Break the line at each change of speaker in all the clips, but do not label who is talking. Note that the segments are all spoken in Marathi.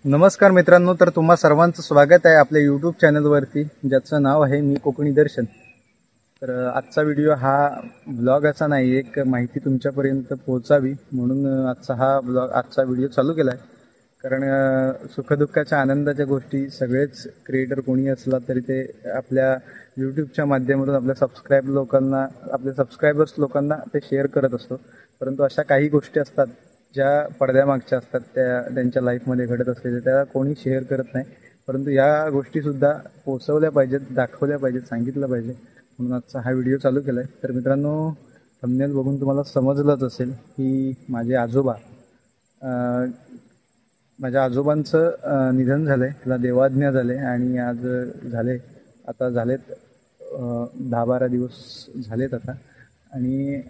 नमस्कार मित्रांनो, तर तुम्हा सर्वांचं स्वागत आहे आपल्या यूट्यूब चॅनलवरती, ज्याचं नाव आहे मी कोकणी दर्शन. तर आजचा व्हिडिओ हा ब्लॉग असा नाही, एक माहिती तुमच्यापर्यंत पोहोचावी म्हणून आजचा व्हिडिओ चालू केला आहे. कारण सुखदुःखाच्या आनंदाच्या गोष्टी सगळेच क्रिएटर कोणी असला तरी ते आपल्या यूट्यूबच्या माध्यमातून आपल्या सबस्क्रायबर्स लोकांना ते शेअर करत असतो. परंतु अशा काही गोष्टी असतात ज्या पडद्यामागच्या असतात, त्यांच्या लाईफमध्ये घडत असलेल्या त्या कोणी शेअर करत नाही. परंतु या गोष्टीसुद्धा पोचवल्या पाहिजेत, दाखवल्या पाहिजेत, सांगितलं पाहिजे म्हणून आजचा हा व्हिडिओ चालू केला आहे. तर मित्रांनो, थंबनेल बघून तुम्हाला समजलंच असेल की माझ्या आजोबांचं निधन झालं आहे, त्याला देवाज्ञा झाले आणि आज झालेत 10-12 दिवस झालेत आता. आणि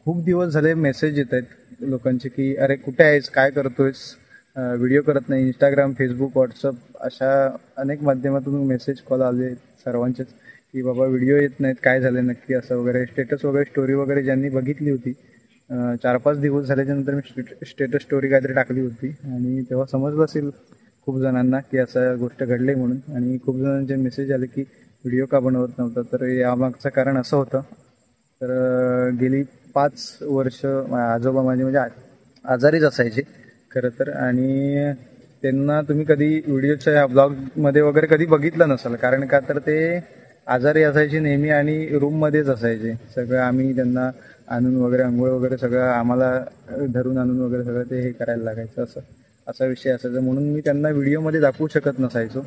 खूप दिवस झाले मेसेज येत आहेत लोकांचे की अरे कुठे आहेस, काय करतोयस, व्हिडिओ करत नाही. इंस्टाग्राम, फेसबुक, व्हॉट्सअप अशा अनेक माध्यमातून मेसेज कॉल आले सर्वांचेच की बाबा व्हिडिओ येत नाहीत, काय झालं नक्की, असं वगैरे. स्टेटस वगैरे, स्टोरी वगैरे ज्यांनी बघितली होती, 4-5 दिवस झाल्याच्यानंतर मी स्टेटस स्टोरी काहीतरी टाकली होती आणि तेव्हा समजलं असेल खूप जणांना की असं गोष्ट घडली म्हणून. आणि खूप जणांचे मेसेज आले की व्हिडिओ का बनवत नव्हता. तर यामागचं कारण असं होतं, तर गेली 5 वर्ष आजोबा माझे म्हणजे आजारीच असायचे खरं तर. आणि त्यांना तुम्ही कधी व्हिडिओच्या या ब्लॉगमध्ये वगैरे कधी बघितलं नसाल, कारण का तर ते आजारी असायचे नेहमी आणि रूममध्येच असायचे. सगळं आम्ही त्यांना आणून वगैरे, आंघोळ वगैरे सगळं आम्हाला धरून आणून वगैरे सगळं ते हे करायला लागायचं. असा विषय असायचा म्हणून मी त्यांना व्हिडिओमध्ये दाखवू शकत नसायचो.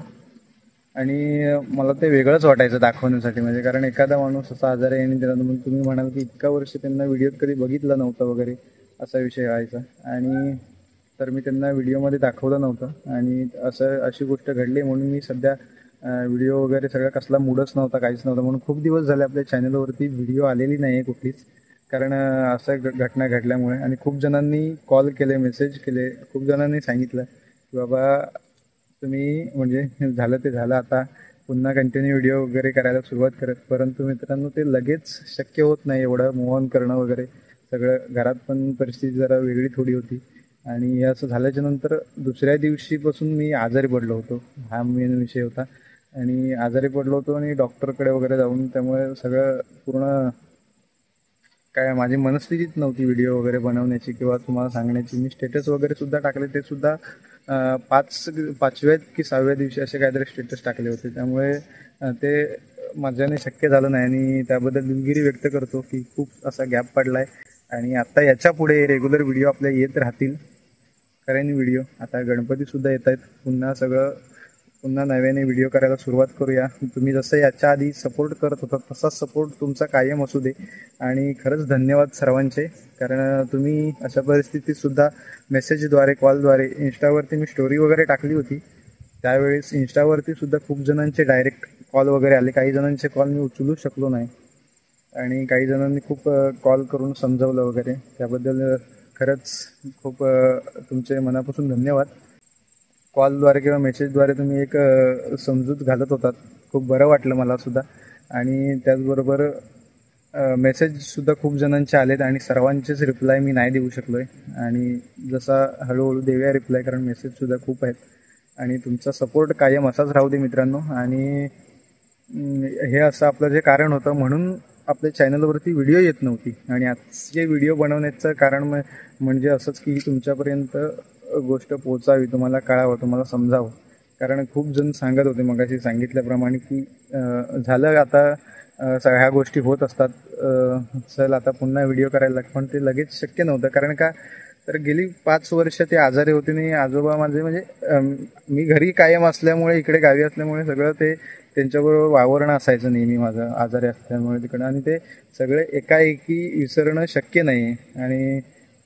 आणि मला ते वेगळंच वाटायचं दाखवण्यासाठी, म्हणजे कारण एखादा माणूस असा आजारी आहे आणि त्याला तुम्ही म्हणाल की इतका वर्ष त्यांना व्हिडिओत कधी बघितलं नव्हतं वगैरे, असा विषय व्हायचा. आणि तर मी त्यांना व्हिडिओमध्ये दाखवलं नव्हतं आणि अशी गोष्ट घडली म्हणून मी सध्या व्हिडिओ वगैरे सगळं कसला मूडच नव्हता, काहीच नव्हतं. म्हणून खूप दिवस झाले आपल्या चॅनलवरती व्हिडिओ आलेली नाही आहे कुठलीच, कारण असं घटना घडल्यामुळे. आणि खूप जणांनी कॉल केले, मेसेज केले, खूप जणांनी सांगितलं की बाबा तुम्ही म्हणजे झालं ते झालं, आता पुन्हा कंटिन्यू व्हिडिओ वगैरे करायला सुरुवात करत. परंतु मित्रांनो, ते लगेच शक्य होत नाही एवढं मूव्ह ऑन करणं वगैरे सगळं. घरात पण परिस्थिती जरा वेगळी थोडी होती आणि असं झाल्याच्या नंतर दुसऱ्या दिवशीपासून मी आजारी पडलो होतो. हा मेन विषय होता. आणि आजारी पडलो होतो आणि डॉक्टरकडे वगैरे जाऊन, त्यामुळे सगळं पूर्ण काय माझी मनस्थितीच नव्हती व्हिडिओ वगैरे बनवण्याची किंवा तुम्हाला सांगण्याची. मी स्टेटस वगैरे सुद्धा टाकले, ते सुद्धा 5व्या की 6व्या दिवशी असे काहीतरी स्टेटस टाकले होते. त्यामुळे ते माझ्याने शक्य झालं नाही आणि त्याबद्दल दिलगिरी व्यक्त करतो की खूप असा गॅप पडला आहे. आणि आता याच्या पुढे रेग्युलर व्हिडिओ आपल्या येत राहतील, करेन व्हिडिओ. आता गणपतीसुद्धा येत आहेत, पुन्हा नव्याने व्हिडिओ करायला सुरुवात करूया. तुम्ही जसं याच्या आधी सपोर्ट करत होता तसाच सपोर्ट तुमचा कायम असू दे. आणि खरंच धन्यवाद सर्वांचे, कारण तुम्ही अशा परिस्थितीतसुद्धा मेसेजद्वारे, कॉलद्वारे, इंस्टावरती मी स्टोरी वगैरे टाकली होती त्यावेळेस इंस्टावरती सुद्धा खूप जणांचे डायरेक्ट कॉल वगैरे आले. काही जणांचे कॉल मी उचलू शकलो नाही आणि काही जणांनी खूप कॉल करून समजवलं वगैरे. त्याबद्दल खरंच खूप तुमचे मनापासून धन्यवाद. कॉलद्वारे किंवा मेसेजद्वारे तुम्ही एक समजूत घालत होतात, खूप बरं वाटलं मला सुद्धा. आणि त्याचबरोबर मेसेजसुद्धा खूप जणांचे आलेत आणि सर्वांचेच रिप्लाय मी नाही देऊ शकलो आहे. आणि जसा हळूहळू देऊया रिप्लाय, कारण मेसेजसुद्धा खूप आहेत. आणि तुमचा सपोर्ट कायम असाच राहू दे मित्रांनो. आणि हे असं आपलं जे कारण होतं म्हणून आपल्या चॅनलवरती व्हिडिओ येत नव्हती. आणि आजचे व्हिडिओ बनवण्याचं कारण म्हणजे असंच की तुमच्यापर्यंत गोष्ट पोचावी, तुम्हाला कळावं, तुम्हाला समजावं. कारण खूप जण सांगत होते मगाशी सांगितल्याप्रमाणे की झालं आता, ह्या गोष्टी होत असतात, चल आता पुन्हा व्हिडिओ करायला लाग. पण ते लगेच शक्य नव्हतं, कारण का तर गेली 5 वर्ष ते आजारी होते आणि आजोबा माझे म्हणजे मी घरी कायम असल्यामुळे, इकडे गावी असल्यामुळे सगळं ते त्यांच्याबरोबर वावरणं असायचं नेहमी माझं, आजारी असल्यामुळे तिकडं. आणि ते सगळे एकाएकी विसरणं शक्य नाही. आणि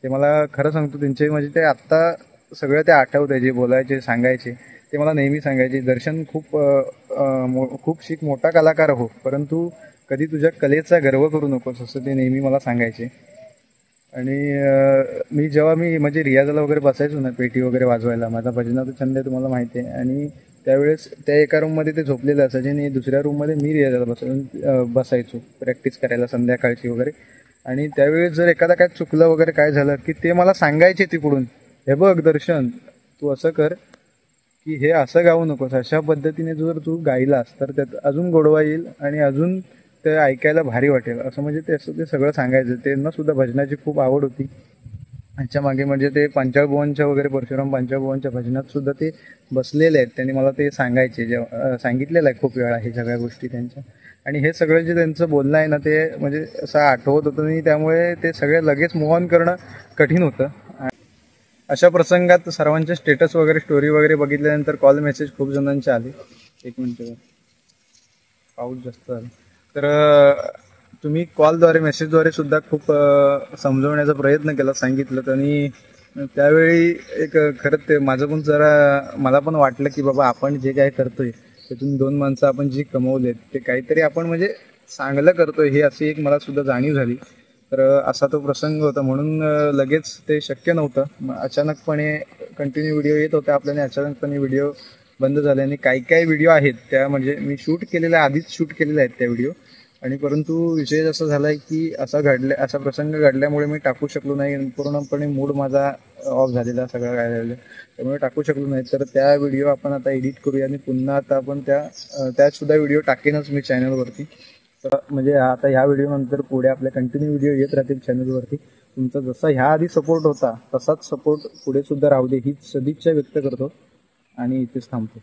ते मला खरं सांगतो, त्यांचे म्हणजे ते आत्ता सगळं ते आठवतंय, जे बोलायचे, सांगायचे ते मला नेहमी सांगायचे, दर्शन खूप शिक, मोठा कलाकार हो, परंतु कधी तुझ्या कलेचा गर्व करू नकोस, असं ते नेहमी मला सांगायचे. आणि जेव्हा मी म्हणजे रियाजाला वगैरे बसायचो ना, पेटी वगैरे वाजवायला, माझा भजनाचा छंद आहे तुम्हाला माहिती आहे. आणि त्यावेळेस त्या एका रूममध्ये ते झोपलेले असायचे आणि दुसऱ्या रूममध्ये मी रियाजाला बसायचो प्रॅक्टिस करायला संध्याकाळची वगैरे. आणि त्यावेळेस जर एखादा काय चुकलं वगैरे काय झालं की ते मला सांगायचे तिकडून, हे बघ दर्शन, तू असं कर, की हे असं गाऊ नकोस, अशा पद्धतीने जर तू गायलास तर त्यात अजून गोडवा येईल आणि अजून ते ऐकायला भारी वाटेल, असं म्हणजे ते असं ते सगळं सांगायचं. त्यांना सुद्धा भजनाची खूप आवड होती. ह्याच्या मागे म्हणजे ते पांचाळभुवनच्या वगैरे परशुराम पांचाळभुवनच्या भजनात सुद्धा ते बसलेले आहेत. त्यांनी मला ते सांगायचे, जेव्हा सांगितलेलं आहे खूप वेळा हे सगळ्या गोष्टी त्यांच्या. आणि हे सगळं जे त्यांचं बोलणं आहे ना ते म्हणजे असं आठवत होतं आणि त्यामुळे ते सगळे लगेच मूव्ह ऑन करणं कठीण होतं. अशा प्रसंगात सर्वांचे स्टेटस वगैरे स्टोरी वगैरे बघितल्यानंतर कॉल मेसेज खूप जणांचे आले. एक मिनिट, पाऊस जास्त झाला तर तुम्ही कॉलद्वारे मेसेजद्वारे सुद्धा खूप समजवण्याचा प्रयत्न केला, सांगितलं. आणि त्यावेळी एक खरंच ते माझं पण जरा मला पण वाटलं की बाबा आपण जे काय करतोय त्यातून 2 माणसं आपण जी कमवलेत ते काहीतरी आपण म्हणजे चांगलं करतोय, हे अशी एक मला सुद्धा जाणीव झाली. तर असा तो प्रसंग होता, म्हणून लगेच ते शक्य नव्हतं. अचानकपणे कंटिन्यू व्हिडिओ येत होते आपल्याने, अचानकपणे व्हिडिओ बंद झाले. आणि काही व्हिडिओ आहेत त्या म्हणजे मी शूट केलेल्या आधीच शूट केलेल्या आहेत त्या व्हिडिओ. आणि परंतु विषय असा झाला आहे की असा प्रसंग घडल्यामुळे मी टाकू शकलो नाही. पूर्णपणे मूड माझा ऑफ झालेला सगळं काय झालेलं, त्यामुळे टाकू शकलो नाही. तर त्या व्हिडिओ आपण आता एडिट करूया आणि पुन्हा आता आपण त्यात सुद्धा व्हिडिओ टाकेनच मी चॅनलवरती. तर म्हणजे आता ह्या व्हिडिओनंतर पुढे आपल्या कंटिन्यू व्हिडिओ येत राहतील चॅनलवरती. तुमचा जसा ह्या आधी सपोर्ट होता तसाच सपोर्ट पुढे सुद्धा राहू दे हीच सदिच्छा व्यक्त करतो आणि इथेच थांबतो.